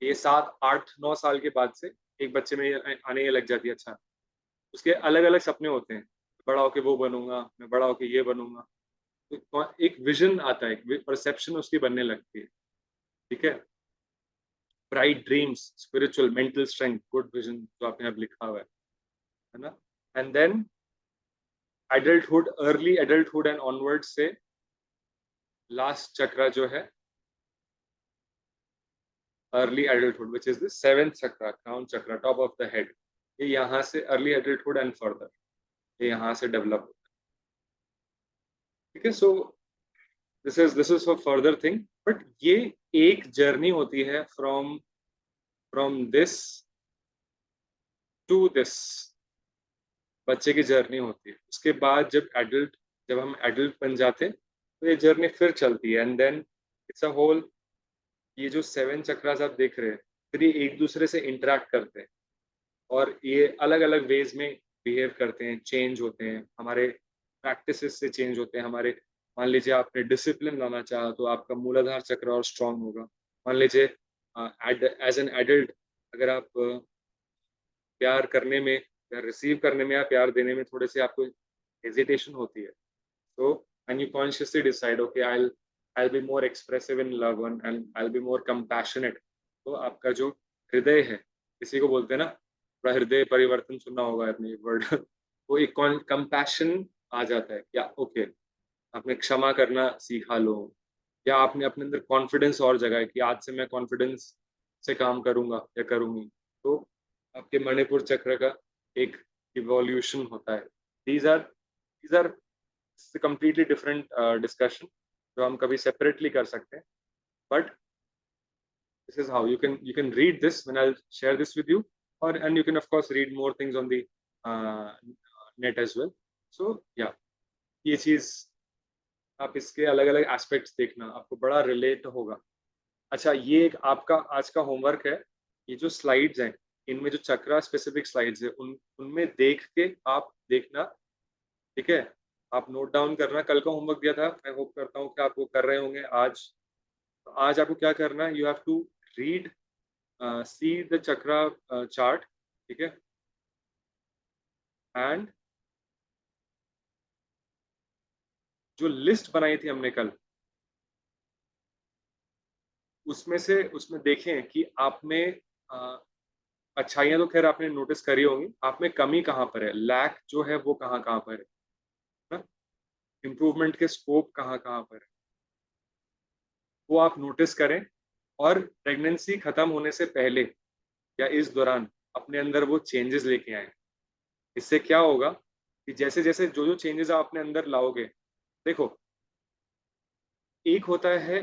ये 7 8 9 साल के बाद से एक बच्चे में आने ये लग जाती है। अच्छा, उसके अलग अलग सपने होते हैं, बड़ा होके वो बनूंगा, मैं बड़ा होके ये बनूंगा। तो एक विजन आता है, परसेप्शन उसकी बनने लगती है, ठीक है। Bright dreams, spiritual, mental strength, good vision जो आपने अब लिखा हुआ है ना। And then adulthood, early adulthood and onward से लास्ट चक्र जो है early adulthood, which is the 7th chakra, crown चक्र, टॉप ऑफ द हेड। ये यहाँ से अर्ली एडल्टहुड एंड फर्दर ये यहाँ से डेवलप होता है, ठीक है। सो this is for further thing, but ये एक जर्नी होती है फ्रॉम दिस टू दिस, बच्चे की जर्नी होती है। उसके बाद जब हम एडल्ट बन जाते हैं तो ये जर्नी फिर चलती है। And then it's a whole, ये जो 7 चक्रास आप देख रहे हैं फिर ये एक दूसरे से इंटरेक्ट करते हैं और ये अलग अलग वेज में बिहेव करते हैं, चेंज होते हैं, हमारे प्रैक्टिसेस से चेंज होते हैं हमारे। मान लीजिए आपने डिसिप्लिन लाना चाहा तो आपका मूलाधार चक्र और स्ट्रांग होगा। मान लीजिए एज एन एडल्ट अगर आप प्यार करने में या रिसीव करने में या प्यार देने में थोड़े से आपको हेजिटेशन होती है, so when you consciously decide okay I'll be more expressive in love and I'll be more compassionate, तो आपका जो हृदय है, किसी को बोलते हैं ना थोड़ा हृदय परिवर्तन, सुनना होगा आपने ये वर्ड वो एक कंपैशन आ जाता है, या ओके आपने क्षमा करना सीखा लो, या आपने अपने अंदर कॉन्फिडेंस और जगह है कि आज से मैं कॉन्फिडेंस से काम करूंगा या करूंगी, तो आपके मणिपुर चक्र का एक इवोल्यूशन होता है। These are completely different discussion जो हम कभी सेपरेटली कर सकते हैं, but this is how you can read this when I'll share this with you, or and you can of course read more things on the net as well. So yeah, ये चीज आप इसके अलग अलग aspects देखना, आपको बड़ा relate होगा। अच्छा, ये एक आपका आज का होमवर्क है, ये जो स्लाइड्स हैं इनमें जो चक्रा स्पेसिफिक स्लाइड्स है उनमें देख के आप देखना, ठीक है। आप नोट डाउन करना, कल का होमवर्क दिया था, मैं होप करता हूँ कि आप वो कर रहे होंगे आज। तो आज आपको क्या करना है, you have to read, see the chakra chart, ठीक है, एंड जो लिस्ट बनाई थी हमने कल उसमें देखें कि आप में अच्छाइयाँ तो खैर आपने नोटिस करी होंगी, आप में कमी कहाँ पर है, लैक जो है वो कहाँ कहाँ पर है ना। इम्प्रूवमेंट के स्कोप कहाँ कहाँ पर है, वो आप नोटिस करें, और प्रेगनेंसी खत्म होने से पहले या इस दौरान अपने अंदर वो चेंजेस लेके आए। इससे क्या होगा कि जैसे जैसे जो जो चेंजेस आप अपने अंदर लाओगे, देखो, एक होता है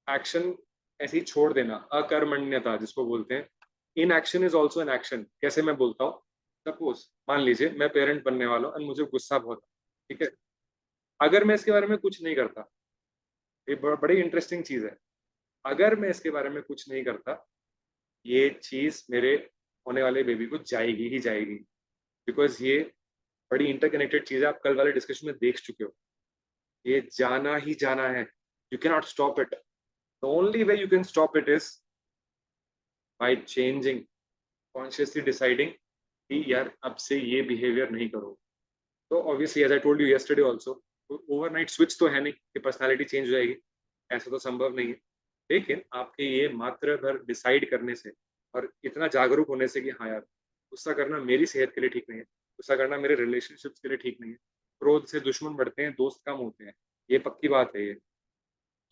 एक्शन ऐसे ही छोड़ देना, अकर्मण्यता जिसको बोलते हैं। In action is also an action. कैसे मैं बोलता हूँ, सपोज मान लीजिए मैं पेरेंट बनने वाला हूँ और मुझे गुस्सा बहुत आता है, ठीक है। अगर मैं इसके बारे में कुछ नहीं करता, ये बड़ी इंटरेस्टिंग चीज है, अगर मैं इसके बारे में कुछ नहीं करता, ये चीज मेरे होने वाले बेबी को जाएगी ही जाएगी, बिकॉज ये बड़ी इंटरकनेक्टेड चीज है। आप कल वाले डिस्कशन में देख चुके हो, ये जाना ही जाना है। You can not stop it. The only way you can stop it is by changing, consciously deciding कि यार अब से ये बिहेवियर नहीं करो। तो obviously as I told you yesterday also, overnight switch तो है नहीं कि पर्सनालिटी चेंज हो जाएगी, ऐसा तो संभव नहीं है। लेकिन आपके ये मात्र भर डिसाइड करने से और इतना जागरूक होने से कि हाँ यार, गुस्सा करना मेरी सेहत के लिए ठीक नहीं है, गुस्सा करना मेरे रिलेशनशिप्स के लिए ठीक नहीं है, क्रोध से दुश्मन बढ़ते हैं, दोस्त कम होते हैं, ये पक्की बात है ये।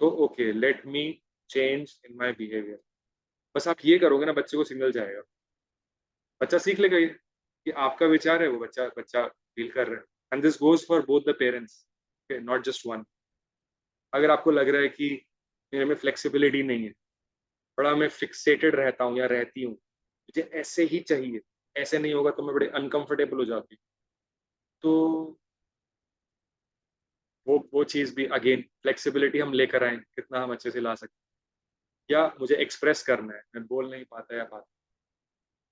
तो okay, let me change in my behaviour. बस आप ये करोगे ना, बच्चे को सिग्नल जाएगा, बच्चा सीख लेगा ये कि आपका विचार है, वो बच्चा बच्चा फील कर रहा है। And this goes for both the parents, not just one. अगर आपको लग रहा है कि मेरे में फ्लेक्सिबिलिटी नहीं है, बड़ा मैं फिक्सेटेड रहता हूँ या रहती हूँ, मुझे ऐसे ही चाहिए, ऐसे नहीं होगा तो मैं बड़े अनकंफर्टेबल हो जाती हूँ, तो वो चीज़ भी अगेन, फ्लेक्सिबिलिटी हम लेकर आए कितना हम अच्छे से ला सकते हैं। या मुझे एक्सप्रेस करना है, मैं बोल नहीं पाता या पाता,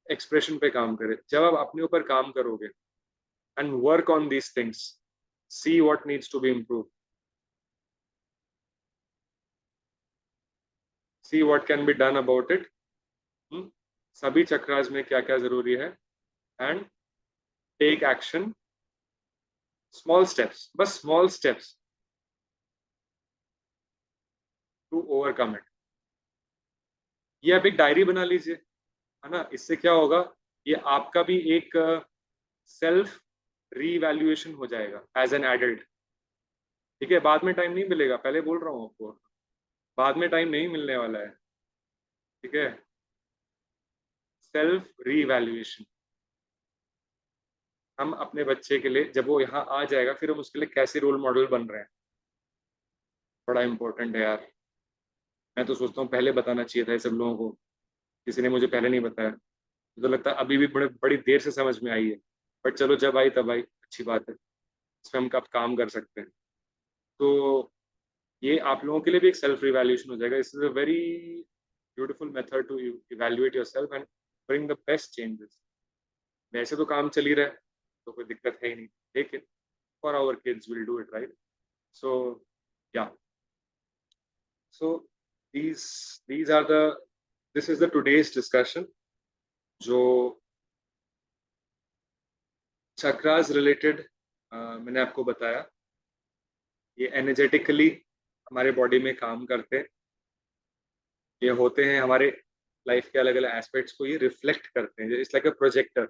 एक्सप्रेशन पे काम करें। जब आप अपने ऊपर काम करोगे and work on these things, see what needs to be improve, see what can be done about it, सभी चक्रास में क्या क्या जरूरी है, and take action, small steps, बस small steps to overcome it. ये आप एक डायरी बना लीजिए, है ना। इससे क्या होगा, ये आपका भी एक सेल्फ रीवैल्यूएशन हो जाएगा एज एन एडल्ट। ठीक है, बाद में टाइम नहीं मिलेगा, पहले बोल रहा हूँ आपको, बाद में टाइम नहीं मिलने वाला है। ठीक है, सेल्फ रीवैल्यूएशन। हम अपने बच्चे के लिए जब वो यहाँ आ जाएगा, फिर हम उसके लिए कैसे रोल मॉडल बन रहे हैं, बड़ा इंपॉर्टेंट है यार। मैं तो सोचता हूँ पहले बताना चाहिए था ये सब लोगों को, किसी ने मुझे पहले नहीं बताया। मुझे तो लगता है अभी भी बड़ी देर से समझ में आई है, बट चलो जब आई तब आई, अच्छी बात है, इस पर हम कब काम कर सकते हैं। तो ये आप लोगों के लिए भी एक सेल्फ रिवैल्यूएशन हो जाएगा। This is a very beautiful method to evaluate yourself and bring the best changes. वैसे तो काम चल ही रहा है, तो कोई दिक्कत है ही नहीं, लेकिन for our kids will do it, right. So yeah, so these these are the this is the today's discussion, जो चक्रास रिलेटेड मैंने आपको बताया। ये एनर्जेटिकली हमारे बॉडी में काम करते हैं, ये होते हैं हमारे लाइफ के अलग अलग एस्पेक्ट्स को ये रिफ्लेक्ट करते हैं। It's like a projector.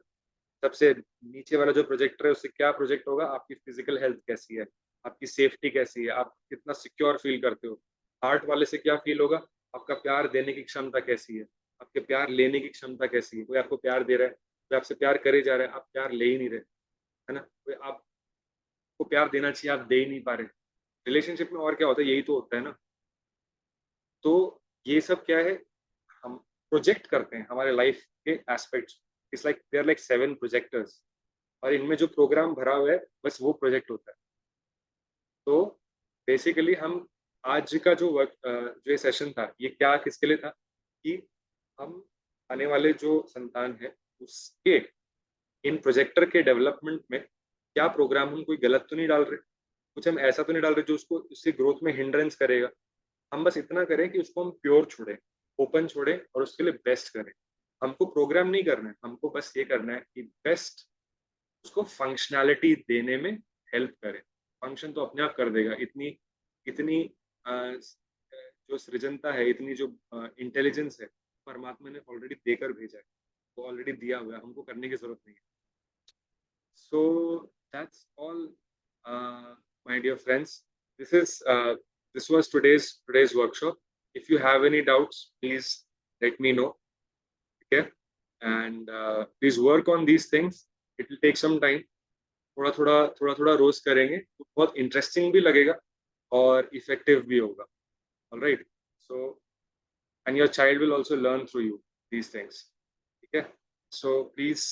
सबसे नीचे वाला जो प्रोजेक्टर है, उससे क्या प्रोजेक्ट होगा, आपकी फिजिकल हेल्थ कैसी है, आपकी सेफ्टी कैसी है, आप कितना सिक्योर फील करते हो। हार्ट वाले से क्या फील होगा, आपका प्यार देने की क्षमता कैसी है, आपके प्यार लेने की क्षमता कैसी है। कोई आपको प्यार दे रहा है, कोई आपसे प्यार करे जा रहा है, आप प्यार ले ही नहीं रहे, है ना। कोई आपको प्यार देना चाहिए, आप दे ही नहीं पा रहे। रिलेशनशिप में और क्या होता है, यही तो होता है ना। तो ये सब क्या है, हम प्रोजेक्ट करते हैं हमारे लाइफ के aspects. It's like they are like 7 projectors, और इनमें जो प्रोग्राम भरा हुआ है, बस वो प्रोजेक्ट होता है। तो बेसिकली हम आज का जो जो ये सेशन था, ये क्या किसके लिए था, कि हम आने वाले जो संतान है उसके इन प्रोजेक्टर के डेवलपमेंट में क्या प्रोग्राम, हम कोई गलत तो नहीं डाल रहे, कुछ हम ऐसा तो नहीं डाल रहे जो उसको उसकी ग्रोथ में हिंड्रेंस करेगा। हम बस इतना करें कि उसको हम प्योर छोड़े, ओपन छोड़े, और उसके लिए बेस्ट करें। हमको प्रोग्राम नहीं करना है, हमको बस ये करना है कि बेस्ट उसको फंक्शनैलिटी देने में हेल्प करे। फंक्शन तो अपने आप कर देगा। इतनी इतनी जो सृजनता है, इतनी जो इंटेलिजेंस है, परमात्मा ने ऑलरेडी देकर भेजा है, वो ऑलरेडी दिया हुआ है, हमको करने की जरूरत नहीं है। So that's all my dear friends, this was today's workshop. If you have any doubts, please let me know. Okay, and please work on these things. It will take some time. थोड़ा थोड़ा रोज करेंगे तो बहुत interesting भी लगेगा और effective भी होगा. All right. So, and your child will also learn through you these things. ठीक है? So please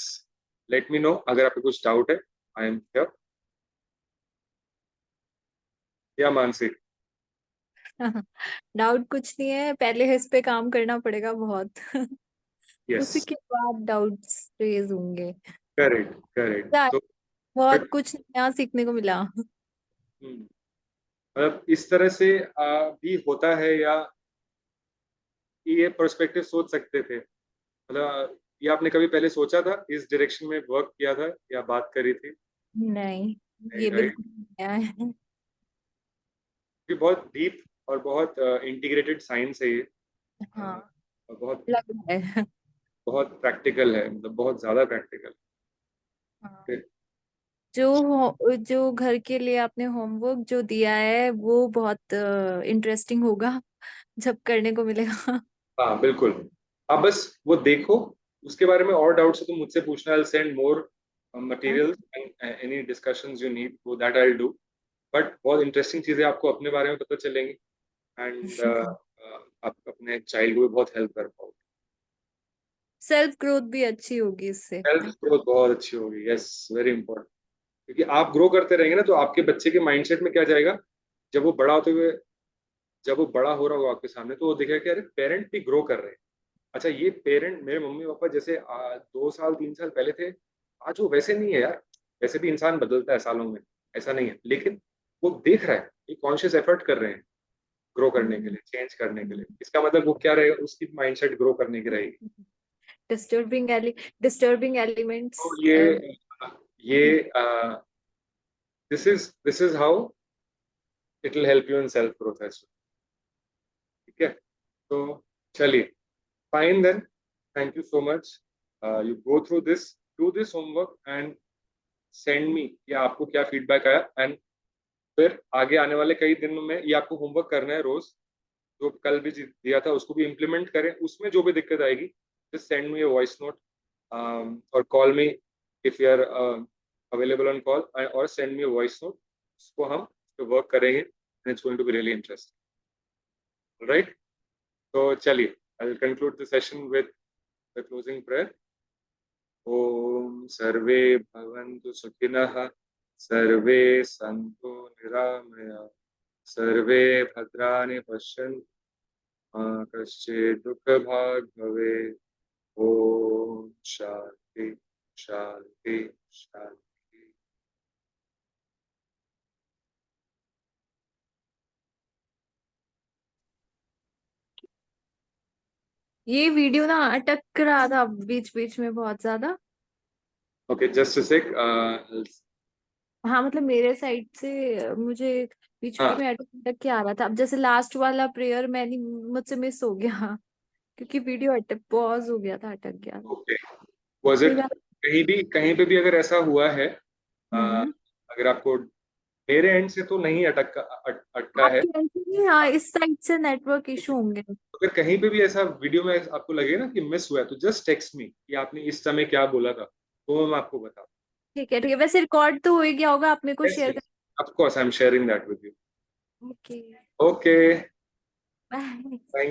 let me know अगर आपको कुछ डाउट है. I am here. या मानसिक. डाउट कुछ नहीं है, पहले इस पे काम करना पड़ेगा बहुत। Yes. उसी के बाद डाउट्स रेज होंगे। करेक्ट. यार, तो बहुत बट कुछ नया सीखने को मिला। मतलब इस तरह से भी होता है या ये पर्सपेक्टिव सोच सकते थे. मतलब ये आपने कभी पहले सोचा था, इस डायरेक्शन में वर्क किया था या बात करी थी? नहीं, नहीं, ये राइट. बिल्कुल नया है। ये बहुत डीप और बहुत इंटीग्रेटेड साइंस है ये. हाँ, और बहुत लग रहा है। बहुत प्रैक्टिकल है, मतलब बहुत ज्यादा प्रैक्टिकल हाँ, है. जो घर के लिए आपने होमवर्क जो दिया है वो बहुत इंटरेस्टिंग होगा जब करने को मिलेगा। हाँ बिल्कुल. आप बस वो देखो. उसके बारे में और डाउट्स है तो मुझसे पूछना. I send more material and any discussions you need, वो दैट आई डू. बट बहुत इंटरेस्टिंग चीजें आपको अपने बारे में पता चलेंगी. एंड आप अपने चाइल्ड को भी बहुत हेल्प कर पाओगे. सेल्फ ग्रोथ भी अच्छी होगी इससे। सेल्फ ग्रोथ बहुत अच्छी होगी. Yes, very important. क्योंकि आप ग्रो करते रहेंगे ना तो आपके बच्चे के माइंडसेट में क्या जाएगा. जब वो बड़ा होते हुए जब वो बड़ा हो रहा होगा आपके सामने तो वो देखेगा कि अरे पेरेंट भी ग्रो कर रहे हैं. अच्छा, ये पेरेंट मेरे मम्मी पापा जैसे 2 साल 3 साल पहले थे, आज वो वैसे नहीं है यार. वैसे भी इंसान बदलता है सालों में, ऐसा नहीं है. लेकिन वो देख रहा है, एक कॉन्शियस एफर्ट कर रहे हैं ग्रो करने के लिए, चेंज करने के लिए. इसका मतलब वो क्या रहेगा, उसकी माइंडसेट ग्रो करने की रहेगी. Disturbing disturbing elements. तो ये this is how it will help you in self growth as. ठीक है. तो चलिए, fine then. Thank you so much. You go through this, do this homework and send me कि आपको क्या फीडबैक आया. एंड फिर आगे आने वाले कई दिनों में ये आपको होमवर्क करना है रोज. जो कल भी दिया था उसको भी इम्प्लीमेंट करें. उसमें जो भी दिक्कत आएगी just send me a voice note और call me if you are available on call, और send me a voice note. उसको हम वर्क करेंगे and it's going to be really interesting. Right. तो चलिए, I will conclude the session with the closing prayer. Om सर्वे भवन्तु सुखिनः, सर्वे सन्तु निरामयाः, सर्वे भद्राणि पश्यन्तु, मा कश्चित् दुःखभाग् भवेत्. ओम शांति शांति शांति. ये वीडियो ना अटक रहा था बीच बीच में बहुत ज्यादा। ओके, जस्ट अ सेक. हाँ, मतलब मेरे साइड से मुझे बीच बीच हाँ. में अटक अटक के आ रहा था। अब जैसे लास्ट वाला प्रेयर मैंने मुझसे मिस हो गया क्योंकि वीडियो अटक पॉज हो गया था, अटक गया था। ओके. वाज कोई इट बात। कहीं पे भी अगर ऐसा हुआ है, हम्म। अगर आपको मेरे एंड से तो नहीं अटका है. आपके end से नहीं, हाँ इस साइड से नेटवर्क इशू होंगे। अगर कहीं पे भी ऐसा वीडियो में आपको लगे ना कि मिस हुआ है तो जस्ट टेक्स्ट मी कि आपने इस समय क्या बोला था, तो मैं आपको बता. ठीक है ठीक है, वैसे रिकॉर्ड तो हो ही गया होगा, आप मेरे को यस शेयर यस, कर। Of course I am sharing that with you. Okay. Okay. Bye. Thank